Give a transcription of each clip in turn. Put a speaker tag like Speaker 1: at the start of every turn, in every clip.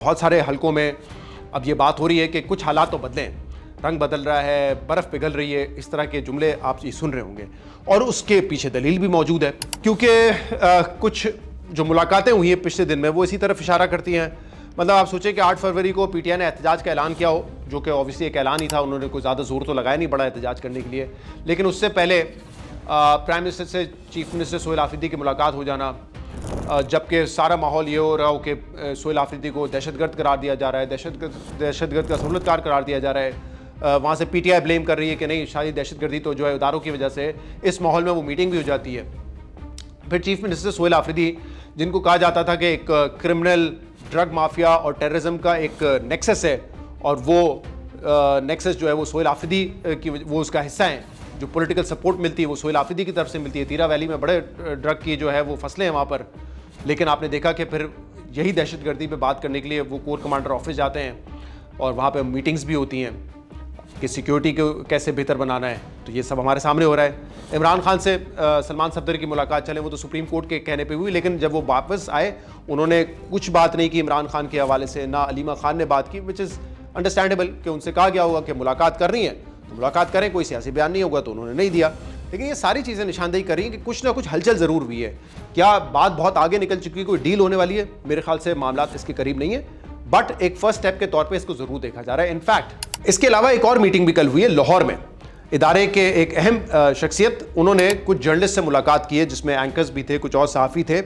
Speaker 1: बहुत सारे हलकों में अब ये बात हो रही है कि कुछ हालात तो बदलें, रंग बदल रहा है, बर्फ़ पिघल रही है, इस तरह के जुमले आप ये सुन रहे होंगे और उसके पीछे दलील भी मौजूद है क्योंकि कुछ जो मुलाकातें हुई हैं पिछले दिन में वो इसी तरफ इशारा करती हैं। मतलब आप सोचें कि 8 फरवरी को पीटीआई ने एहतजाज का ऐलान किया हो, जो कि ऑब्वियसली एक ऐलान ही था, उन्होंने कोई ज़्यादा जोर तो लगाया नहीं बड़ा एहतजाज करने के लिए, लेकिन उससे पहले प्राइम मिनिस्टर से चीफ मिनिस्टर सोहेल आफरीदी की मुलाकात हो जाना, जबकि सारा माहौल ये हो रहा हो कि सोहेल आफरीदी को दहशतगर्द करार दिया जा रहा है, दहशतगर्द का सहूलतकार करार दिया जा रहा है, वहाँ से पीटीआई ब्लेम कर रही है कि नहीं शायद दहशतगर्दी तो जो है इदारों की वजह से, इस माहौल में वो मीटिंग भी हो जाती है। फिर चीफ मिनिस्टर सोहेल आफरीदी, जिनको कहा जाता था कि एक क्रिमिनल ड्रग माफिया और टेररिज्म का एक नेक्सस है और वो नेक्सस जो है वो सोहेल आफरीदी की वो उसका हिस्सा है, जो पॉलिटिकल सपोर्ट मिलती है वो सोहेल आफरीदी की तरफ से मिलती है। तीरा वैली में बड़े ड्रग की जो है वो फसलें हैं वहाँ पर, लेकिन आपने देखा कि फिर यही दहशतगर्दी पे बात करने के लिए वो कोर कमांडर ऑफिस जाते हैं और वहाँ पे मीटिंग्स भी होती हैं कि सिक्योरिटी को कैसे बेहतर बनाना है। तो ये सब हमारे सामने हो रहा है। इमरान खान से सलमान सफदर की मुलाकात चले, वो तो सुप्रीम कोर्ट के कहने पे हुई, लेकिन जब वो वापस आए उन्होंने कुछ बात नहीं की इमरान खान के हवाले से, ना अलीमा खान ने बात की, विच इज़ अंडरस्टैंडेबल कि उनसे कहा गया होगा कि मुलाकात कर रही है तो मुलाकात करें, कोई सियासी बयान नहीं होगा, तो उन्होंने नहीं दिया। लेकिन ये सारी चीज़ें निशानदेही कर रही हैं कि कुछ ना कुछ हलचल ज़रूर हुई है। क्या बात बहुत आगे निकल चुकी है, कोई डील होने वाली है? मेरे ख्याल से मामला इसके करीब नहीं है, बट एक फर्स्ट स्टेप के तौर पे इसको ज़रूर देखा जा रहा है। इनफैक्ट इसके अलावा एक और मीटिंग भी कल हुई है लाहौर में। इदारे के एक अहम शख्सियत, उन्होंने कुछ जर्नलिस्ट से मुलाकात की है, जिसमें एंकर्स भी थे, कुछ और सहाफ़ी थे,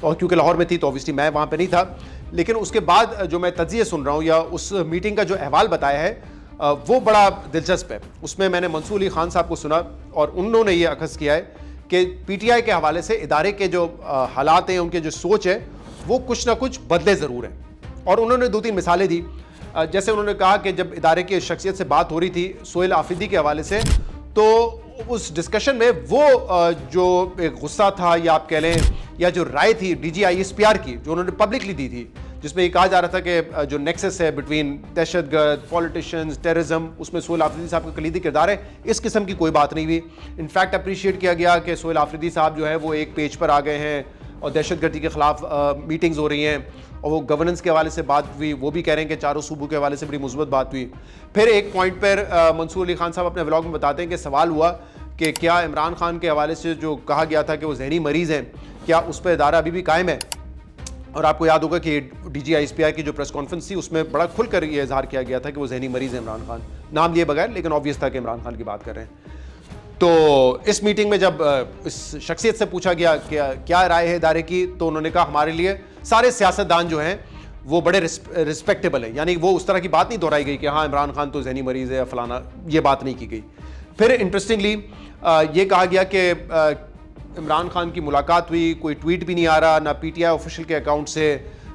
Speaker 1: और क्योंकि लाहौर में थी तो ऑब्वियसली मैं वहाँ पे नहीं था। लेकिन उसके बाद जो मैं तज्ज़िये सुन रहा हूँ या उस मीटिंग का जो अहवाल बताया है वो बड़ा दिलचस्प है। उसमें मैंने मंसूर अली खान साहब को सुना और उन्होंने ये अखज़ किया है कि पीटीआई के हवाले से इदारे के जो हालात हैं, उनके जो सोच है वो कुछ ना कुछ बदले ज़रूर हैं। और उन्होंने 2-3 मिसालें दी। जैसे उन्होंने कहा कि जब इदारे की शख्सियत से बात हो रही थी सोहेल आफरीदी के हवाले से, तो उस डिस्कशन में वो जो एक गुस्सा था या आप कह लें या जो राय थी DGISPR की, जो उन्होंने पब्लिकली दी थी, जिसमें ये कहा जा रहा था कि जो नेक्सस है बिटवीन दहशतगर्द, पॉलिटिशियंस, टेररिज्म, उसमें सोहेल आफरीदी साहब का कलीदी किरदार है, इस किस्म की कोई बात नहीं हुई। इनफैक्ट अप्रिशिएट किया गया कि सोहेल आफरीदी साहब जो है वो एक पेज पर आ गए हैं और दहशतगर्दी के खिलाफ मीटिंग्स हो रही हैं, और वो गवर्नेंस के हवाले से बात हुई, वो भी कह रहे हैं कि चारों सूबों के हवाले से बड़ी मुस्बत बात हुई। फिर एक पॉइंट पर मंसूर अली खान साहब अपने व्लॉग में बताते हैं कि सवाल हुआ कि क्या इमरान खान के हवाले से जो कहा गया था कि वो जहनी मरीज़ हैं, क्या उस पर इदारा अभी भी कायम है? और आपको याद होगा कि DGISPR की जो प्रेस कॉन्फ्रेंस थी उसमें बड़ा खुलकर ये इजहार किया गया था कि वो जहनी मरीज़ है इमरान खान, नाम लिए बगैर, लेकिन ऑब्वियस था कि इमरान खान की बात कर रहे हैं। तो इस मीटिंग में जब इस शख्सियत से पूछा गया क्या राय है इदारे की, तो उन्होंने कहा हमारे लिए सारे सियासतदान जो हैं वो बड़े रिस्पेक्टेबल है, यानी वो उस तरह की बात नहीं दोहराई गई कि हाँ इमरान खान तो जहनी मरीज़ है या फलाना, ये बात नहीं की गई। फिर इंटरेस्टिंगली ये कहा गया कि इमरान खान की मुलाकात हुई, कोई ट्वीट भी नहीं आ रहा, ना पीटीआई ऑफिशियल के अकाउंट से,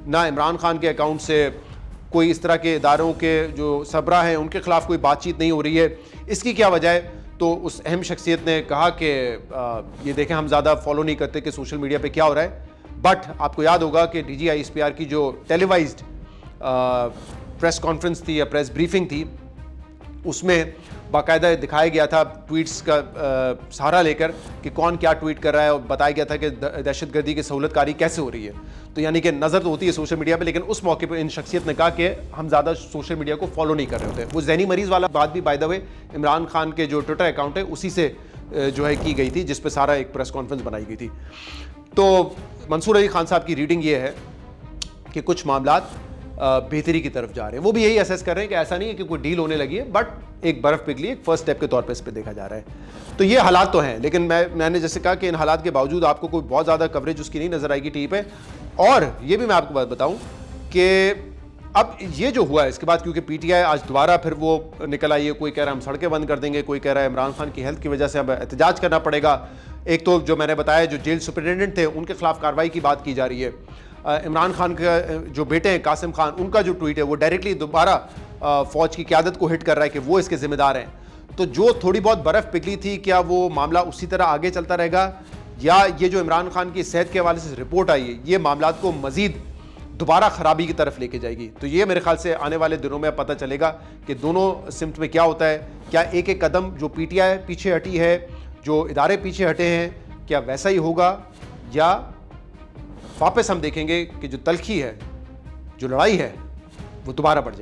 Speaker 1: ना इमरान खान के अकाउंट से, कोई इस तरह के इदारों के जो सबरा हैं उनके खिलाफ कोई बातचीत नहीं हो रही है। इसकी क्या वजह है? तो उस अहम शख्सियत ने कहा कि ये देखें, हम ज़्यादा फॉलो नहीं करते कि सोशल मीडिया पे क्या हो रहा है, बट आपको याद होगा कि DGISPR की जो टेलीवाइज्ड प्रेस कॉन्फ्रेंस थी या प्रेस ब्रीफिंग थी, उसमें बाकायदा दिखाया गया था ट्वीट्स का सहारा लेकर कि कौन क्या ट्वीट कर रहा है, और बताया गया था कि दहशतगर्दी की सहूलतकारी कैसे हो रही है। तो यानी कि नज़र तो होती है सोशल मीडिया पे, लेकिन उस मौके पर इन शख्सियत ने कहा कि हम ज़्यादा सोशल मीडिया को फॉलो नहीं कर रहे होते। वो जहनी मरीज़ वाला बात भी by the way Imran Khan के जो ट्विटर अकाउंट है उसी से जो है की गई थी, जिस पर सारा एक प्रेस कॉन्फ्रेंस बनाई गई थी। तो मंसूर अली खान साहब की रीडिंग ये है कि कुछ मामलात बेहतरी की तरफ जा रहे हैं। वो भी यही असेस कर रहे हैं कि ऐसा नहीं है कि कोई डील होने लगी है, बट एक बर्फ़ पिघली, एक फर्स्ट स्टेप के तौर पे इस पे देखा जा रहा है। तो ये हालात तो हैं, लेकिन मैंने जैसे कहा कि इन हालात के बावजूद आपको कोई बहुत ज़्यादा कवरेज उसकी नहीं नज़र आएगी टीवी पे। और ये भी मैं आपको बात बताऊँ कि अब ये जो हुआ है इसके बाद, क्योंकि पीटीआई आज दोबारा फिर वो निकल आई है, कोई कह रहा है हम सड़कें बंद कर देंगे, कोई कह रहा है इमरान खान की हेल्थ की वजह से अब एहतजाज करना पड़ेगा। एक तो जो मैंने बताया जो जेल सुपरिटेंडेंट थे उनके खिलाफ कार्रवाई की बात की जा रही है। इमरान खान का जो बेटे हैं कासिम खान, उनका जो ट्वीट है वो डायरेक्टली दोबारा फ़ौज की क़यादत को हिट कर रहा है कि वो इसके ज़िम्मेदार हैं। तो जो थोड़ी बहुत बर्फ़ पिघली थी, क्या वो मामला उसी तरह आगे चलता रहेगा, या ये जो इमरान खान की सेहत के हवाले से रिपोर्ट आई है ये मामला को मज़ीद दोबारा ख़राबी की तरफ लेके जाएगी? तो ये मेरे ख्याल से आने वाले दिनों में पता चलेगा कि दोनों सिमत में क्या होता है। क्या एक एक कदम जो पीटीआई पीछे हटी है, जो इदारे पीछे हटे हैं, क्या वैसा ही होगा, या वापस हम देखेंगे कि जो तलखी है, जो लड़ाई है, वो दोबारा बढ़ जाएगी।